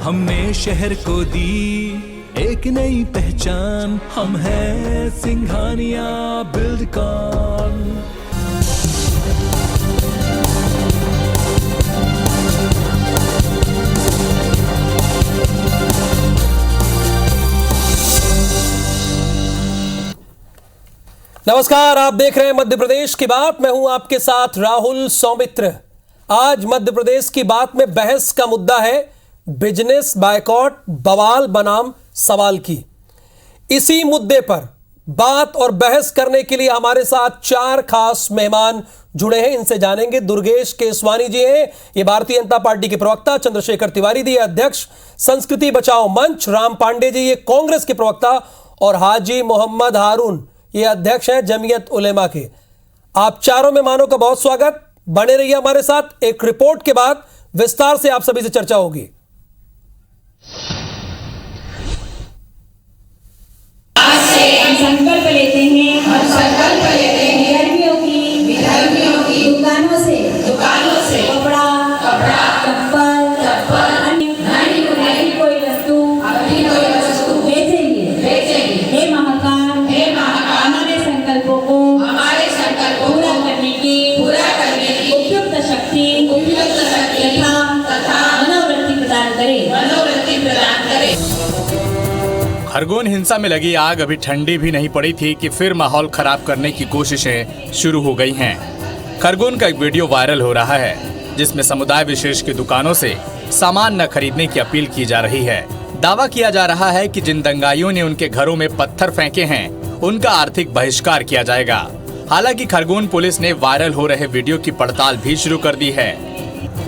हमने शहर को दी एक नई पहचान, हम हैं सिंघानिया बिल्डकॉन। नमस्कार, आप देख रहे हैं मध्य प्रदेश की बात। मैं हूं आपके साथ राहुल सौमित्र। आज मध्य प्रदेश की बात में बहस का मुद्दा है बिजनेस बायकॉट बवाल बनाम सवाल की। इसी मुद्दे पर बात और बहस करने के लिए हमारे साथ 4 खास मेहमान जुड़े हैं। इनसे जानेंगे। दुर्गेश केसवानी जी हैं, ये भारतीय जनता पार्टी के प्रवक्ता। चंद्रशेखर तिवारी जी अध्यक्ष संस्कृति बचाओ मंच। राम पांडे जी ये कांग्रेस के प्रवक्ता और हाजी मोहम्मद हारून ये अध्यक्ष हैं जमीयत उलेमा के। आप चारों मेहमानों का बहुत स्वागत। बने रहिए हमारे साथ। एक रिपोर्ट के बाद विस्तार से आप सभी से चर्चा होगी। आज से हम संकल्प लेते हैं विधर्मियों की दुकानों से कपड़ा चप्पल अन्य कोई वस्तु बेचेंगे। हे महाकाल, हमारे संकल्पों को पूरा करने की उपयुक्त शक्ति तथा मनोवृत्ति प्रदान करे। खरगोन हिंसा में लगी आग अभी ठंडी भी नहीं पड़ी थी कि फिर माहौल खराब करने की कोशिशें शुरू हो गई हैं। खरगोन का एक वीडियो वायरल हो रहा है जिसमें समुदाय विशेष की दुकानों से सामान न खरीदने की अपील की जा रही है। दावा किया जा रहा है कि जिन दंगाइयों ने उनके घरों में पत्थर फेंके हैं उनका आर्थिक बहिष्कार किया जाएगा। हालांकि खरगोन पुलिस ने वायरल हो रहे वीडियो की पड़ताल भी शुरू कर दी है।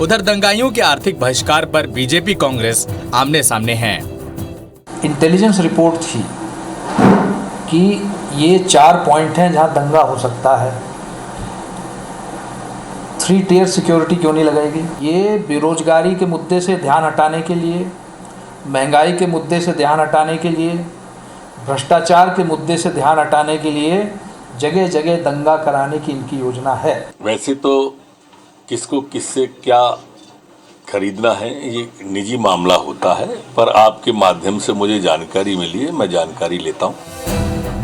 उधर दंगाइयों के आर्थिक बहिष्कार पर बीजेपी कांग्रेस आमने सामने हैं। इंटेलिजेंस रिपोर्ट थी कि ये 4 पॉइंट हैं जहां दंगा हो सकता है। 3 टियर सिक्योरिटी क्यों नहीं लगाएगी? ये बेरोजगारी के मुद्दे से ध्यान हटाने के लिए, महंगाई के मुद्दे से ध्यान हटाने के लिए, भ्रष्टाचार के मुद्दे से ध्यान हटाने के लिए जगह जगह दंगा कराने की इनकी योजना है। वैसे तो किसको किससे क्या खरीदना है ये निजी मामला होता है, पर आपके माध्यम से मुझे जानकारी मिली है, मैं जानकारी लेता हूँ।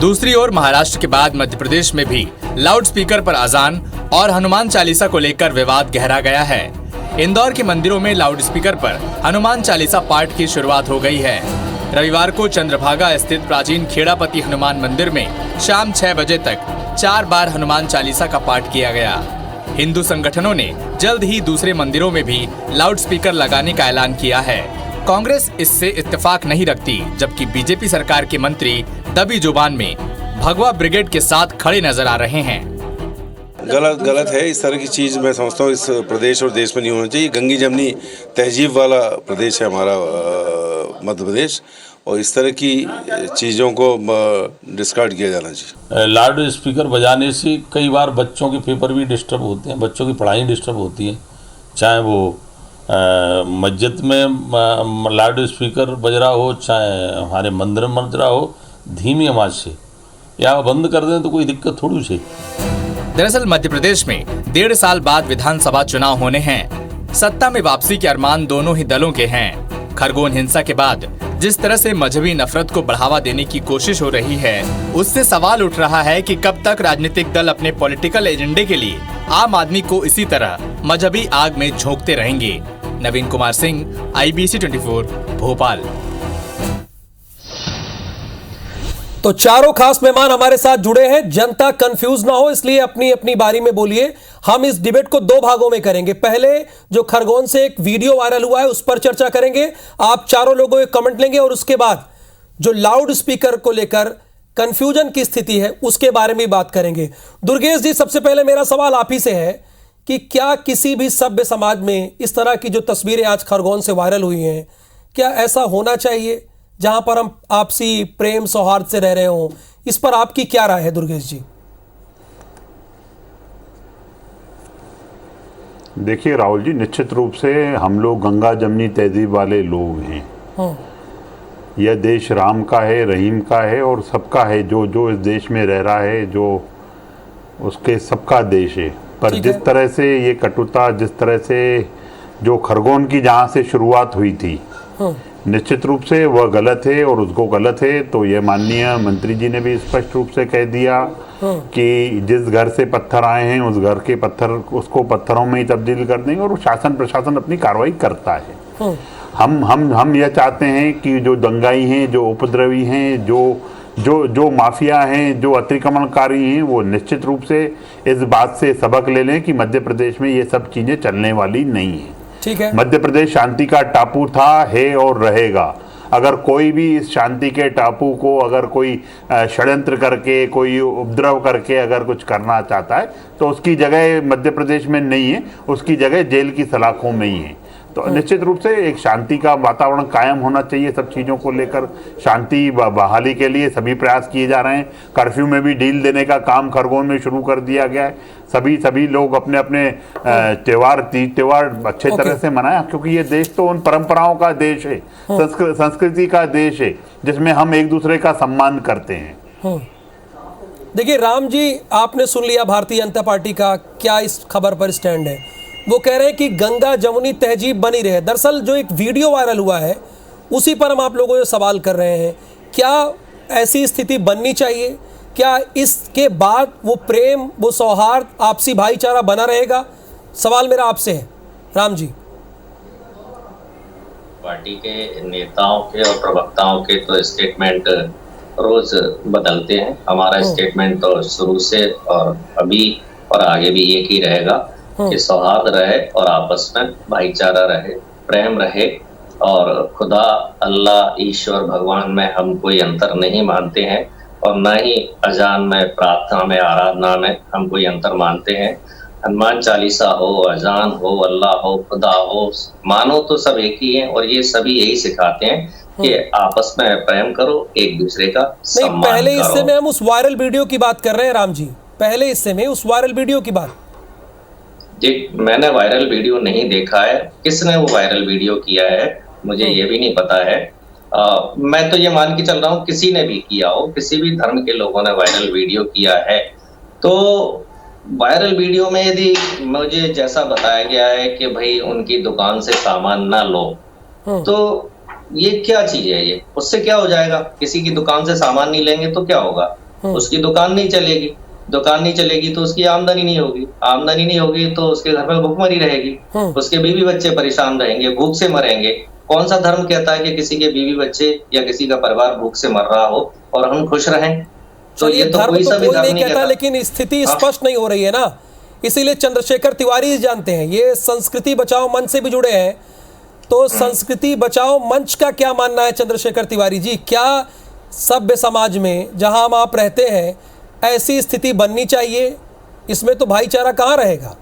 दूसरी ओर महाराष्ट्र के बाद मध्य प्रदेश में भी लाउड स्पीकर पर अजान और हनुमान चालीसा को लेकर विवाद गहरा गया है। इंदौर के मंदिरों में लाउड स्पीकर पर हनुमान चालीसा पाठ की शुरुआत हो गई है। रविवार को चंद्रभागा स्थित प्राचीन खेड़ापति हनुमान मंदिर में शाम 6 बजे तक 4 बार हनुमान चालीसा का पाठ किया गया। हिंदू संगठनों ने जल्द ही दूसरे मंदिरों में भी लाउड स्पीकर लगाने का ऐलान किया है। कांग्रेस इससे इत्तेफाक नहीं रखती, जबकि बीजेपी सरकार के मंत्री दबी जुबान में भगवा ब्रिगेड के साथ खड़े नजर आ रहे हैं। गलत है। इस तरह की चीज़ मैं समझता हूँ इस प्रदेश और देश में नहीं होना चाहिए। गंगी जमनी तहजीब वाला प्रदेश है हमारा मध्य प्रदेश, और इस तरह की चीज़ों को डिस्कार्ड किया जाना चाहिए। लाउड स्पीकर बजाने से कई बार बच्चों के पेपर भी डिस्टर्ब होते हैं, बच्चों की पढ़ाई डिस्टर्ब होती है। चाहे वो मस्जिद में लाउड स्पीकर बज रहा हो, चाहे हमारे मंदिर में बज रहा हो, धीमी आवाज़ से या बंद कर दें तो कोई दिक्कत थोड़ी सी। दरअसल मध्य प्रदेश में 1.5 साल बाद विधानसभा चुनाव होने हैं। सत्ता में वापसी के अरमान दोनों ही दलों के हैं। खरगोन हिंसा के बाद जिस तरह से मजहबी नफरत को बढ़ावा देने की कोशिश हो रही है, उससे सवाल उठ रहा है कि कब तक राजनीतिक दल अपने पॉलिटिकल एजेंडे के लिए आम आदमी को इसी तरह मजहबी आग में झोंकते रहेंगे। नवीन कुमार सिंह, IBC 24, भोपाल। तो चारों खास मेहमान हमारे साथ जुड़े हैं। जनता कंफ्यूज ना हो इसलिए अपनी अपनी बारी में बोलिए। हम इस डिबेट को 2 भागों में करेंगे। पहले जो खरगोन से एक वीडियो वायरल हुआ है उस पर चर्चा करेंगे, आप चारों लोगों के कमेंट लेंगे, और उसके बाद जो लाउड स्पीकर को लेकर कंफ्यूजन की स्थिति है उसके बारे में बात करेंगे। दुर्गेश जी, सबसे पहले मेरा सवाल आप ही से है कि क्या किसी भी सभ्य समाज में इस तरह की जो तस्वीरें आज खरगोन से वायरल हुई हैं, क्या ऐसा होना चाहिए जहां पर हम आपसी प्रेम सौहार्द से रह रहे हों? इस पर आपकी क्या राय है दुर्गेश जी? देखिए राहुल जी, निश्चित रूप से हम लोग गंगा जमनी तहजीब वाले लोग हैं। यह देश राम का है, रहीम का है और सबका है। जो जो इस देश में रह रहा है, जो उसके सबका देश है। पर जिस तरह से ये कटुता, जिस तरह से जो खरगोन की जहाँ से शुरुआत हुई थी, निश्चित रूप से वह गलत है और उसको गलत है तो ये माननीय मंत्री जी ने भी स्पष्ट रूप से कह दिया कि जिस घर से पत्थर आए हैं उस घर के पत्थर उसको पत्थरों में ही तब्दील कर देंगे और शासन प्रशासन अपनी कार्रवाई करता है। हम यह चाहते हैं कि जो दंगाई हैं, जो उपद्रवी हैं, जो माफिया हैं, जो अतिक्रमणकारी हैं, वो निश्चित रूप से इस बात से सबक ले लें कि मध्य प्रदेश में ये सब चीजें चलने वाली नहीं है। ठीक है। मध्य प्रदेश शांति का टापू था, है और रहेगा। अगर कोई भी इस शांति के टापू को अगर कोई षड्यंत्र करके, कोई उपद्रव करके अगर कुछ करना चाहता है तो उसकी जगह मध्य प्रदेश में नहीं है, उसकी जगह जेल की सलाखों में ही है। तो निश्चित रूप से एक शांति का वातावरण कायम होना चाहिए। सब चीज़ों को लेकर शांति बहाली के लिए सभी प्रयास किए जा रहे हैं। कर्फ्यू में भी ढील देने का काम खरगोन में शुरू कर दिया गया है। सभी लोग अपने अपने त्योहार अच्छे तरह से मनाएं, क्योंकि ये देश तो उन परंपराओं का देश है, संस्कृति का देश है, जिसमें हम एक दूसरे का सम्मान करते हैं। देखिए राम जी, आपने सुन लिया भारतीय जनता पार्टी का क्या इस खबर पर स्टैंड है। वो कह रहे हैं कि गंगा जमुनी तहजीब बनी रहे। दरअसल जो एक वीडियो वायरल हुआ है उसी पर हम आप लोगों से सवाल कर रहे हैं, क्या ऐसी स्थिति बननी चाहिए? क्या इसके बाद वो प्रेम, वो सौहार्द, आपसी भाईचारा बना रहेगा? सवाल मेरा आपसे है राम जी। पार्टी के नेताओं के और प्रवक्ताओं के तो स्टेटमेंट रोज बदलते हैं। हमारा स्टेटमेंट तो शुरू से और अभी और आगे भी एक ही रहेगा कि सौहार्द रहे और आपस में भाईचारा रहे, प्रेम रहे, और खुदा, अल्लाह, ईश्वर, भगवान में हम कोई अंतर नहीं मानते हैं और न ही अजान में, प्रार्थना में, आराधना में हम कोई अंतर मानते हैं। हनुमान चालीसा हो, अजान हो, अल्लाह हो, खुदा हो, मानो तो सब एक ही हैं और ये सभी यही सिखाते हैं कि आपस में प्रेम करो, एक दूसरे का सम्मान करो। पहले हिस्से में हम उस वायरल वीडियो की बात कर रहे हैं राम जी, पहले हिस्से में उस वायरल वीडियो की बात। जी, मैंने वायरल वीडियो नहीं देखा है। किसने वो वायरल वीडियो किया है मुझे ये भी नहीं पता है। मैं तो ये मान के चल रहा हूँ किसी ने भी किया हो, किसी भी धर्म के लोगों ने वायरल वीडियो किया है तो वायरल वीडियो में यदि मुझे जैसा बताया गया है कि भाई उनकी दुकान से सामान ना लो, तो ये क्या चीज है? ये उससे क्या हो जाएगा? किसी की दुकान से सामान नहीं लेंगे तो क्या होगा? उसकी दुकान नहीं चलेगी। दुकान नहीं चलेगी तो उसकी आमदनी नहीं होगी। आमदनी नहीं होगी तो उसके घर में भूखमरी रहेगी, उसके बीवी बच्चे परेशान रहेंगे, भूख से मरेंगे। कौन सा धर्म कहता है कि किसी के बीवी बच्चे या किसी का परिवार भूख से मर रहा हो और हम खुश रहें? तो ये तो कोई सा भी धर्म नहीं कहता। लेकिन स्थिति स्पष्ट नहीं हो रही है ना, इसीलिए चंद्रशेखर तिवारी जानते हैं, ये संस्कृति बचाओ मंच से भी जुड़े हैं। तो संस्कृति बचाओ मंच का क्या मानना है चंद्रशेखर तिवारी जी? क्या सभ्य समाज में जहां हम आप रहते हैं ऐसी स्थिति बननी चाहिए? इसमें तो भाईचारा कहाँ रहेगा?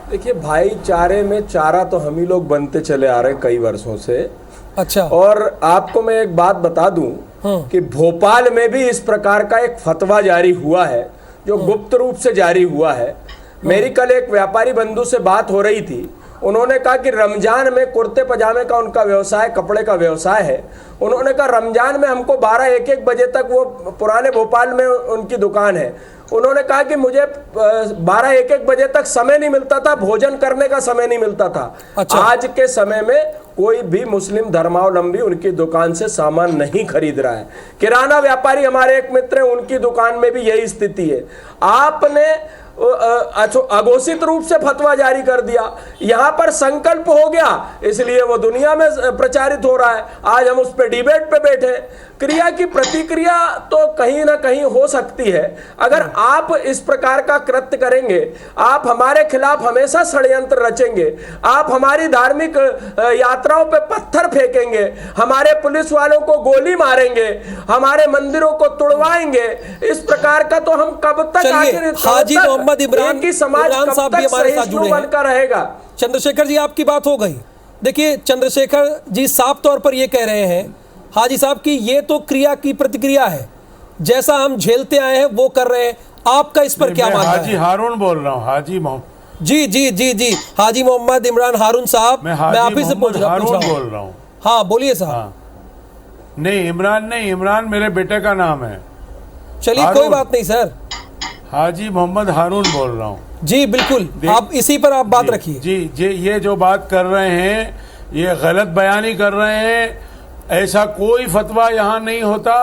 देखिए, भाईचारे में चारा तो हम ही लोग बनते चले आ रहे हैं कई वर्षों से। अच्छा। और आपको मैं एक बात बता दूं कि भोपाल में भी इस प्रकार का एक फतवा जारी हुआ है जो गुप्त रूप से जारी हुआ है। मेरी कल एक व्यापारी बंधु से बात हो रही थी। उन्होंने कहा कि रमजान में कुर्ते पजामे का उनका व्यवसाय, कपड़े का व्यवसाय है। उन्होंने कहा रमजान में हमको 12-1 बजे तक, वो पुराने भोपाल में उनकी दुकान है, उन्होंने कहा कि मुझे 12-1 बजे तक समय नहीं मिलता था, भोजन करने का समय नहीं मिलता था। अच्छा। आज के समय में कोई भी मुस्लिम धर्मावलंबी उनकी दुकान से सामान नहीं खरीद रहा है। किराना व्यापारी हमारे एक मित्र हैं, उनकी दुकान में भी यही स्थिति है। आपने अघोषित रूप से फतवा जारी कर दिया, यहां पर संकल्प हो गया, इसलिए वो दुनिया में प्रचारित हो रहा है। आज हम उस पर डिबेट पे बैठे। क्रिया की प्रतिक्रिया तो कहीं ना कहीं हो सकती है। अगर आप इस प्रकार का कृत्य करेंगे, आप हमारे खिलाफ हमेशा षड्यंत्र रचेंगे, आप हमारी धार्मिक यात्राओं पे पत्थर फेंकेंगे, हमारे पुलिस वालों को गोली मारेंगे, हमारे मंदिरों को तोड़वाएंगे, इस प्रकार का तो हम कब तक आगे हाजी मोहम्मद इमरान की समाज कब तक सहिष्णु बनकर रहेगा? चंद्रशेखर जी, आपकी बात हो गई। देखिए, चंद्रशेखर जी साफ तौर पर ये कह रहे हैं हाजी साहब की ये तो क्रिया की प्रतिक्रिया है, जैसा हम झेलते आए हैं वो कर रहे हैं। आपका इस पर क्या मानना है? हाजी हारून बोल रहा हूँ। हाजी मोहम्मद जी हाजी मोहम्मद इमरान हारून साहब, मैं आप ही से पूछ रहा हूँ। हाँ बोलिए साहब। हाँ। नहीं, इमरान नहीं, इमरान मेरे बेटे का नाम है। चलिए कोई बात नहीं सर। हाजी मोहम्मद हारून बोल रहा हूँ। जी बिल्कुल, आप इसी पर आप बात रखिए। जी ये जो बात कर रहे हैं ये गलत बयानी कर रहे हैं। ऐसा कोई फतवा यहाँ नहीं होता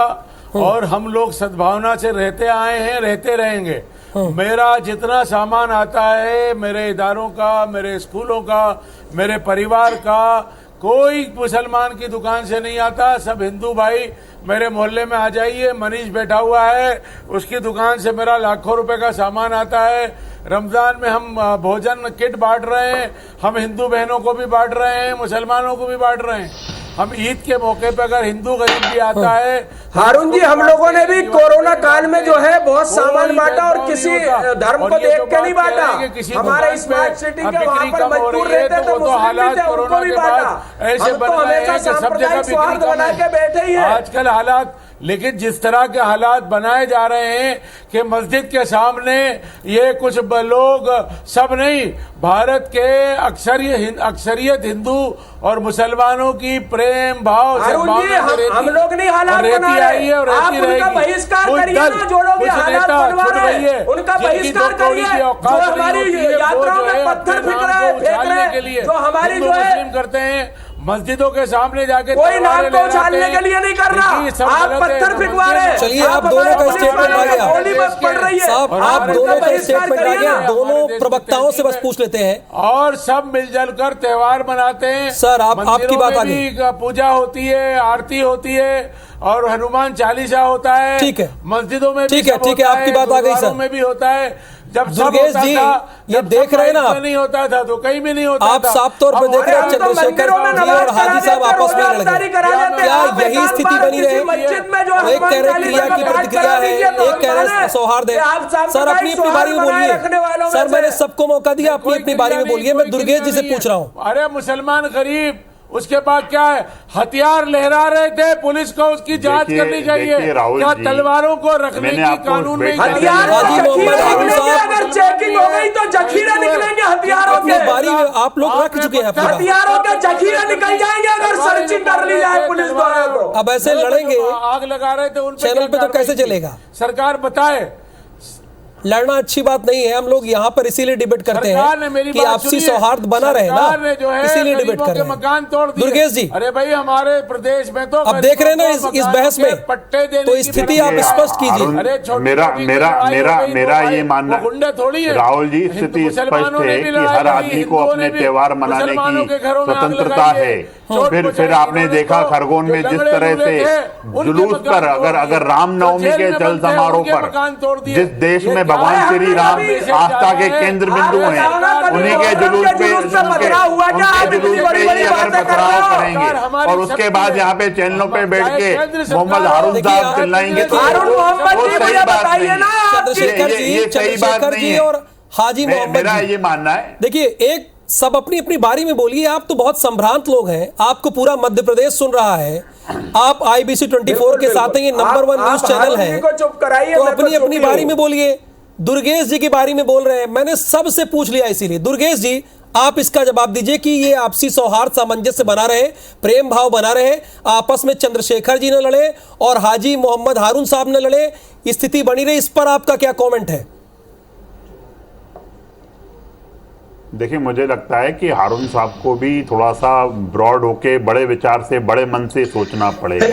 और हम लोग सद्भावना से रहते आए हैं, रहते रहेंगे। मेरा जितना सामान आता है मेरे इदारों का, मेरे स्कूलों का, मेरे परिवार का, कोई मुसलमान की दुकान से नहीं आता। सब हिंदू भाई मेरे मोहल्ले में आ जाइए। मनीष बैठा हुआ है, उसकी दुकान से मेरा लाखों रुपए का सामान आता है। रमजान में हम भोजन किट बांट रहे हैं, हम हिंदू बहनों को भी बांट रहे हैं, मुसलमानों को भी बांट रहे हैं। हम ईद के मौके पर अगर हिंदू गरीब भी आता है। हारून जी, हम लोगों ने भी कोरोना काल में जो है बहुत सामान बांटा और किसी धर्म को देख के नहीं बांटा। हमारे स्मार्ट सिटी के वहाँ पर मजदूर रहते थे, मुस्लिम थे, उनको भी बांटा। ऐसे हम तो हमेशा सांप्रदायिक सौहार्द बना के बैठे ही है। आजकल हालात, लेकिन जिस तरह के हालात बनाए जा रहे हैं कि मस्जिद के सामने ये कुछ लोग, सब नहीं, भारत के अक्सरियत हिंदू और मुसलमानों की प्रेम भाव से हम लोग नहीं हालात बना रहे, आप उनका बहिष्कार करिए ना। जो लोग हालात बनवा रहे हैं उनका बहिष्कार करिए। जो हमारी यात्राओं में पत्थर फेंक रहे, जो हमारी जो है करते हैं मस्जिदों के सामने जाके, कोई नाम को उछालने के लिए नहीं कर रहा, आप पत्थर फेंकवा रहे हैं। चलिए, आप दोनों का स्टेटमेंट आ गया साहब, आप दोनों का स्टेटमेंट आ गया। दोनों प्रवक्ताओं से बस पूछ लेते हैं। और सब मिलजुल कर त्योहार मनाते हैं। सर, आपकी बात आ गई। पूजा होती है, आरती होती है और हनुमान चालीसा होता है। ठीक है, मस्जिदों में ठीक है, आपकी बात आ गई सर। में भी होता है। जब दुर्गेश जी, ये देख रहे हैं ना आप, नहीं होता था तो कहीं भी नहीं होता। आप साफ तौर पर देख रहे हैं चंद्रशेखर जी और हाजी साहब आपस में लड़ गए। क्या यही स्थिति बनी रहे? एक कह रहे क्रिया की प्रतिक्रिया है, एक कह रहे सौहार्द है। सर, अपनी अपनी बारी में बोलिए। सर, मैंने सबको मौका दिया, अपनी अपनी बारी में बोलिए। मैं दुर्गेश जी से पूछ रहा हूँ। अरे मुसलमान गरीब, उसके बाद क्या है, हथियार लहरा रहे थे, पुलिस को उसकी जांच करनी चाहिए। क्या तलवारों को रखने की कानून में हथियार अगर चेकिंग हो गई तो जखीरे निकलेंगे हथियारों के। बारी में आप लोग रख चुके हैं, हथियारों के जखीरे निकल जाएंगे अगर सर्चिंग कर ली जाए पुलिस द्वारा। तो अब ऐसे लड़ेंगे, आग लगा रहे थे उन चैनल पे तो कैसे चलेगा? सरकार बताए। लड़ना अच्छी बात नहीं है। हम लोग यहाँ पर इसीलिए डिबेट करते हैं कि आपसी सौहार्द बना रहे ना, इसीलिए डिबेट कर रहे हैं। मकान तोड़ दिए दुर्गेश जी, अरे भाई हमारे प्रदेश में तो अब देख रहे हैं ना इस बहस में, तो स्थिति आप स्पष्ट कीजिए। अरे मेरा ये मानना, गुंडे थोड़ी है राहुल जी, स्थिति स्पष्ट है कि हर आदमी को अपने त्योहार मनाने की स्वतंत्रता है। फिर आपने देखा खरगोन में जिस तरह से जुलूस पर, अगर रामनवमी के चल समारोह पर, जिस देश में भगवान श्री राम आस्था के केंद्र बिंदु हैं, उन्हीं के जुलूस पे अगर पथराव करेंगे और उसके बाद यहाँ पे चैनलों पे बैठ के मोहम्मद हारून साहब चिल्लाएंगे तो सही बात नहीं है। ये सही बात नहीं है और हाजी मोहम्मद, मेरा ये मानना है। देखिए, एक सब अपनी अपनी बारी में बोलिए। आप तो बहुत संभ्रांत लोग हैं, आपको पूरा मध्य प्रदेश सुन रहा है। आप IBC 24 के साथ ये नंबर 1 न्यूज चैनल है, तो अपनी अपनी बारी में बोलिए। दुर्गेश जी की बारी में बोल रहे हैं, मैंने सबसे पूछ लिया। इसीलिए दुर्गेश जी, आप इसका जवाब दीजिए कि ये आपसी सौहार्द सामंजस्य बना रहे, प्रेम भाव बना रहे, आपस में चंद्रशेखर जी न लड़े और हाजी मोहम्मद हारून साहब न लड़े, स्थिति बनी रही। इस पर आपका क्या कमेंट है? देखिए, मुझे लगता है कि हारून साहब को भी थोड़ा सा ब्रॉड होके, बड़े विचार से, बड़े मन से सोचना पड़ेगा।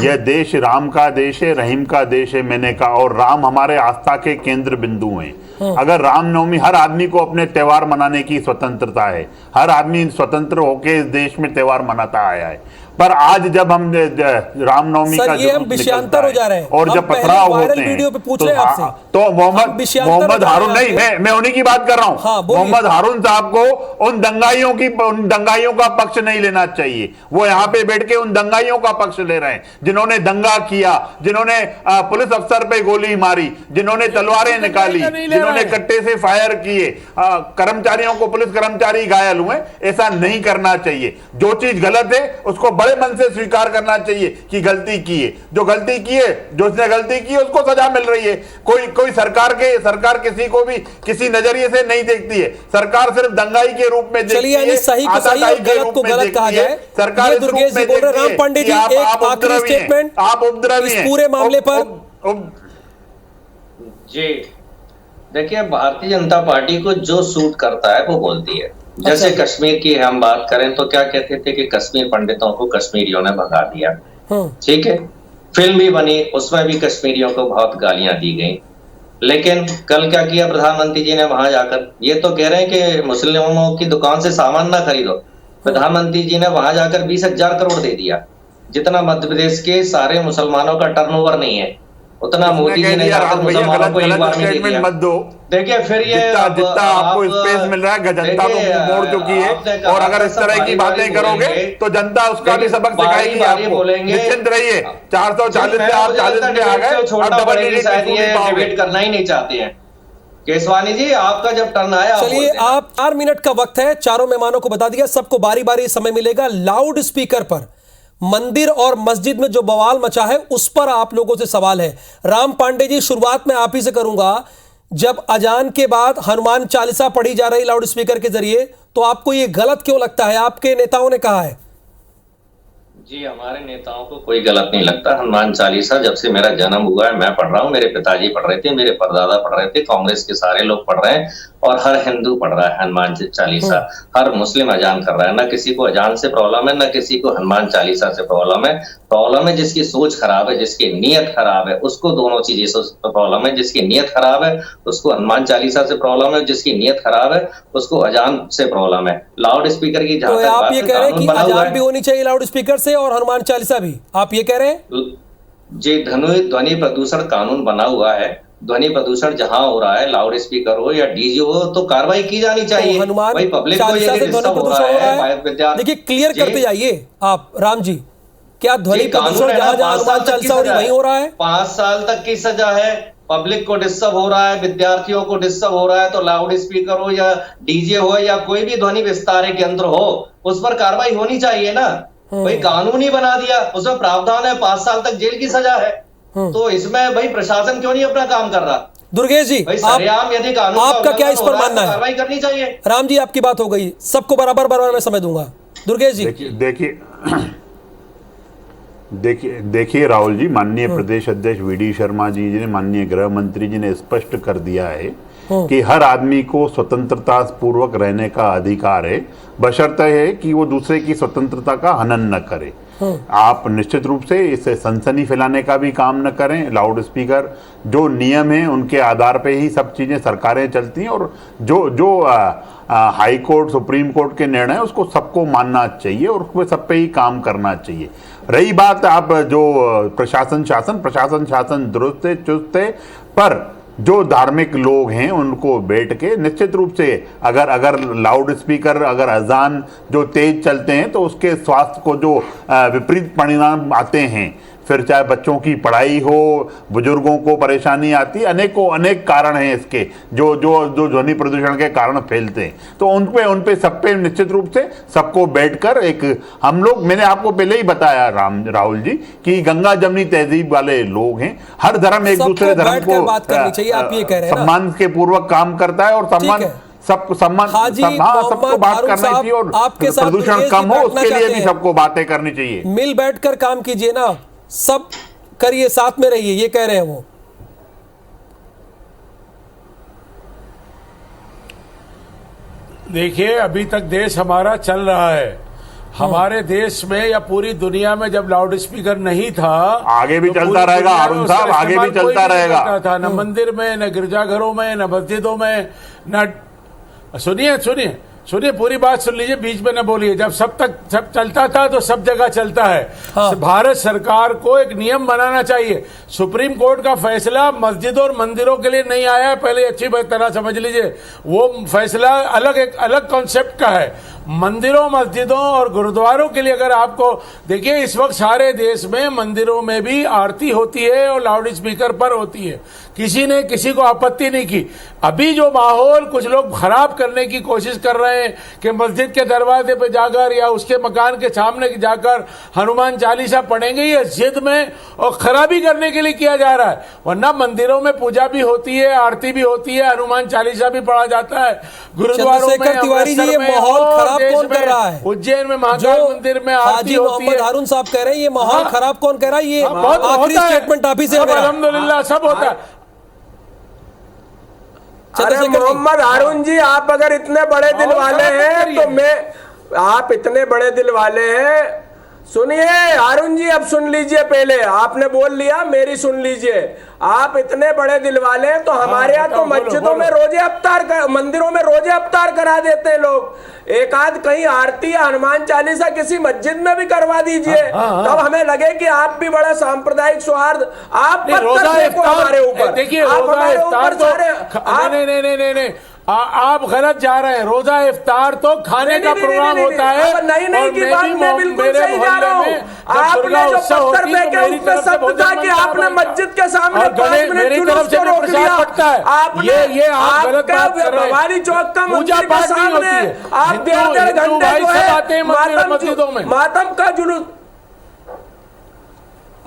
यह देश राम का देश है, रहीम का देश है, मैंने कहा, और राम हमारे आस्था के केंद्र बिंदु हैं। अगर रामनवमी, हर आदमी को अपने त्योहार मनाने की स्वतंत्रता है, हर आदमी स्वतंत्र होके इस देश में त्योहार मनाता आया है, पर आज जब हम रामनवमी का विषयांतर हो जा रहे हैं और जब पथराव होते हैं तो मोहम्मद हारून, नहीं, मैं उन्हीं की बात कर रहा हूँ। मोहम्मद हारून साहब को उन दंगाइयों का पक्ष नहीं लेना चाहिए। वो यहाँ पे बैठ के उन दंगाइयों का पक्ष ले रहे हैं जिन्होंने दंगा किया, जिन्होंने पुलिस अफसर पे गोली मारी, जिन्होंने तलवारें निकाली, जिन्होंने कट्टे से फायर किए, कर्मचारियों को, पुलिस कर्मचारी घायल हुए। ऐसा नहीं करना चाहिए। जो चीज गलत है उसको बड़े मन से स्वीकार करना चाहिए कि गलती की है। जो गलती की है, जो उसने गलती की है, उसको सजा मिल रही है। कोई सरकार किसी को भी किसी नजरिए से नहीं देखती है। सरकार सिर्फ दंगाई के रूप में देखती है, सही को सही और गलत को गलत कहा जाए। सरकार दुर्गेश जी बोल रहे, राम पांडे जी, एक आखिरी स्टेटमेंट आप उपद्रवी हैं पूरे मामले पर। जी देखिए, भारतीय जनता पार्टी को जो सूट करता है वो बोलती है। जैसे कश्मीर की हम बात करें तो क्या कहते थे कि कश्मीर पंडितों को कश्मीरियों ने भगा दिया, ठीक है। फिल्म भी बनी, उसमें भी कश्मीरियों को बहुत गालियां दी गई। लेकिन कल क्या किया प्रधानमंत्री जी ने वहां जाकर? ये तो कह रहे हैं कि मुस्लिमों की दुकान से सामान ना खरीदो। प्रधानमंत्री जी ने वहां जाकर 20,000 करोड़ दे दिया, जितना मध्य प्रदेश के सारे मुसलमानों का टर्नओवर नहीं है, उतना मोदी जी ने जाकर मुसलमानों को एक बार में दे दिया। मत दो। देखिए फिर ये जितना आपको स्पेस मिल रहा है, जनता तो मोड़ चुकी है, और अगर इस तरह की बातें करोगे तो जनता उसका भी सबक सिखाएगी आपको। निश्चिंत रहिए, 440 से आप 40 में आ गए, अब डबल डिबेट करना ही नहीं चाहते हैं। केसवानी जी, आपका जब टर्न आया, चलिए, आप 4 मिनट का वक्त है, चारों मेहमानों को बता दिया, सबको बारी बारी समय मिलेगा। लाउड स्पीकर पर मंदिर और मस्जिद में जो बवाल मचा है उस पर आप लोगों से सवाल है। राम पांडे जी, शुरुआत में आप ही से करूंगा। जब अजान के बाद हनुमान चालीसा पढ़ी जा रही लाउड स्पीकर के जरिए, तो आपको यह गलत क्यों लगता है? आपके नेताओं ने कहा है। जी, हमारे नेताओं को कोई गलत नहीं लगता। हनुमान चालीसा जब से मेरा जन्म हुआ है मैं पढ़ रहा हूँ, मेरे पिताजी पढ़ रहे थे, मेरे परदादा पढ़ रहे थे, कांग्रेस के सारे लोग पढ़ रहे हैं, और हर हिंदू पढ़ रहा है हनुमान चालीसा। हर मुस्लिम अजान कर रहा है, ना किसी को अजान से प्रॉब्लम है, ना किसी को हनुमान चालीसा से प्रॉब्लम है। प्रॉब्लम है जिसकी सोच खराब है, जिसकी नीयत खराब है, उसको दोनों चीजें से प्रॉब्लम है। जिसकी नीयत खराब है उसको हनुमान चालीसा से प्रॉब्लम है, जिसकी नीयत खराब है उसको अजान से प्रॉब्लम है। लाउड स्पीकर की तो आप ये कह रहे हैं कि अजान भी होनी चाहिए लाउड स्पीकर से और हनुमान चालीसा भी, आप ये कह रहे हैं? जी, ध्वनि प्रदूषण कानून बना हुआ है। ध्वनि प्रदूषण जहां हो रहा है, लाउड स्पीकर हो या डीजे हो, तो कार्रवाई की जानी चाहिए। तो हनुमान भाई पब्लिक को चालीसा से ध्वनि प्रदूषण हो रहा है, देखिए क्लियर करते जाइए आप राम जी, क्या ध्वनि प्रदूषण जहां जहां हनुमान चालीसा हो रही वहीं हो रहा है? 5 साल तक की सजा है। पब्लिक को डिस्टर्ब हो रहा है, विद्यार्थियों को डिस्टर्ब हो रहा है, तो लाउड स्पीकर हो या डीजे हो या कोई भी ध्वनि विस्तारक यंत्र हो, उस पर कार्रवाई होनी चाहिए ना। भाई कानून ही बना दिया, उसमें प्रावधान है, 5 साल तक जेल की सजा है, तो इसमें भाई प्रशासन क्यों नहीं अपना काम कर रहा? दुर्गेश जी, यदि कानून आपका क्या इस पर मानना है? कार्रवाई करनी चाहिए। राम जी, आपकी बात हो गई, सबको बराबर बराबर मैं समय दूंगा। दुर्गेश जी, देखिए राहुल जी, माननीय प्रदेश अध्यक्ष वी.डी. शर्मा जी ने, माननीय गृह मंत्री जी ने स्पष्ट कर दिया है कि हर आदमी को स्वतंत्रता पूर्वक रहने का अधिकार है, बशर्ते है कि वो दूसरे की स्वतंत्रता का हनन न करे। आप निश्चित रूप से इसे सनसनी फैलाने का भी काम न करें। लाउड स्पीकर जो नियम है उनके आधार पे ही सब चीज़ें सरकारें चलती हैं, और जो हाई कोर्ट सुप्रीम कोर्ट के निर्णय उसको सबको मानना चाहिए और उसमें सब पे ही काम करना चाहिए। रही बात आप जो प्रशासन शासन दुरुस्त है, चुस्त है, पर जो धार्मिक लोग हैं उनको बैठ के निश्चित रूप से अगर लाउड स्पीकर, अगर अजान जो तेज चलते हैं तो उसके स्वास्थ्य को जो विपरीत परिणाम आते हैं, फिर चाहे बच्चों की पढ़ाई हो, बुजुर्गों को परेशानी आती, अनेक कारण हैं इसके जो ध्वनि प्रदूषण के कारण फैलते हैं। तो उन पे सब पे निश्चित रूप से सबको बैठकर एक हम लोग, मैंने आपको पहले ही बताया राहुल जी कि गंगा जमनी तहजीब वाले लोग हैं, हर धर्म एक दूसरे धर्म को बात करनी चाहिए, आप ये कह रहे हैं ना? सम्मान के पूर्वक काम करता है और सबको बात करनी चाहिए, और प्रदूषण कम हो उसके लिए भी सबको बातें करनी चाहिए। मिल बैठकर काम कीजिए ना, सब करिए, साथ में रहिए, ये कह रहे हैं वो। देखिए, अभी तक देश हमारा चल रहा है। हमारे देश में या पूरी दुनिया में जब लाउड स्पीकर नहीं था, आगे भी चलता रहेगा अरुण साहब, आगे भी चलता रहेगा। था न मंदिर में, न गिरजाघरों में, न मस्जिदों में, न सुनिए पूरी बात सुन लीजिए, बीच में न बोलिए। जब सब चलता था तो सब जगह चलता है। भारत सरकार को एक नियम बनाना चाहिए। सुप्रीम कोर्ट का फैसला मस्जिदों और मंदिरों के लिए नहीं आया है, पहले अच्छी तरह समझ लीजिए। वो फैसला एक अलग कॉन्सेप्ट का है। मंदिरों, मस्जिदों और गुरुद्वारों के लिए अगर आपको देखिए, इस वक्त सारे देश में मंदिरों में भी आरती होती है और लाउड स्पीकर पर होती है, किसी ने किसी को आपत्ति नहीं की। अभी जो माहौल कुछ लोग खराब करने की कोशिश कर रहे हैं कि मस्जिद के दरवाजे पे जाकर या उसके मकान के सामने जाकर हनुमान चालीसा पढ़ेंगे, ये जिद में और खराबी करने के लिए किया जा रहा है। वरना मंदिरों में पूजा भी होती है, आरती भी होती है, हनुमान चालीसा भी पढ़ा जाता है। गुरुद्वारों में, अमृतसर में, माहौल खराब कौन कर रहा है? उज्जैन में महाकाल मंदिर में आरती होती है। हारून साहब कह रहे हैं ये माहौल खराब कौन कह रहा है? ये आखिरी स्टेटमेंट आप ही से, अल्हम्दुलिल्लाह सब होता है। अरे मोहम्मद हारून जी, आप अगर इतने बड़े दिल वाले हैं तो आप इतने बड़े दिल वाले हैं, सुनिए हारून जी, अब सुन लीजिए, पहले आपने बोल लिया, मेरी सुन लीजिए। आप इतने बड़े दिल वाले हैं तो हमारे यहाँ तो मस्जिदों में रोजे अफ्तार, मंदिरों में रोजे अफ्तार करा देते हैं लोग। एक आध कहीं आरती या हनुमान चालीसा किसी मस्जिद में भी करवा दीजिए, तब हमें लगे कि आप भी बड़ा सांप्रदायिक सौहार्द, आप हमारे ऊपर, देखिए रोजा इफ्तार तो आप गलत जा रहे हैं। रोजा इफ्तार तो खाने का प्रोग्राम होता है। नहीं की बात मैं बिल्कुल सही जा रहा हूँ। आपने जो पत्थर फेंके उसमें सब था कि आपने मस्जिद के सामने 5 मिनट जुलूस को रोक दिया। आपने ये आप गलत बात कर रहे हैं। भवानी चौक का मंदिर के सामने आप 1.5 घंटे जो है मातम का जुलूस,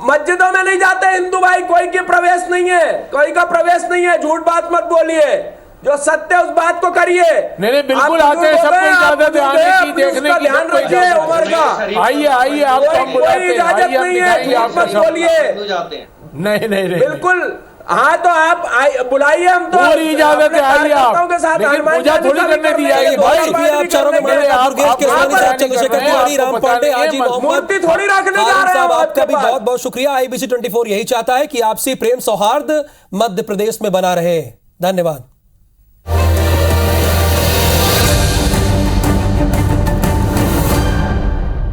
मस्जिदों में नहीं जाते हिंदू भाई, कोई के प्रवेश नहीं है, कोई का प्रवेश नहीं है। झूठ बात मत बोलिए, जो सत्य उस बात को करिए। नहीं बिल्कुल आते हैं, सबको इजाजत है आने की, देखने की, ध्यान रखिए उम्र का। आइए हम कम बुलाते हैं, इजाजत नहीं है, झूठ मत बोलिए। नहीं बिल्कुल, हाँ तो आप बुलाइए, हम तो पूरी इजाजत है, आइए आप, लेकिन पूजा थोड़ी करने दी जाएगी भाई। आप चारों ने चंद्रशेखर तिवारी, राम पांडे, हाजी मोहम्मद थोड़ी रखने जा रहे हैं। आपका भी बहुत बहुत शुक्रिया। IBC 24 यही चाहता है कि आपसी प्रेम सौहार्द मध्य प्रदेश में बना रहे। धन्यवाद।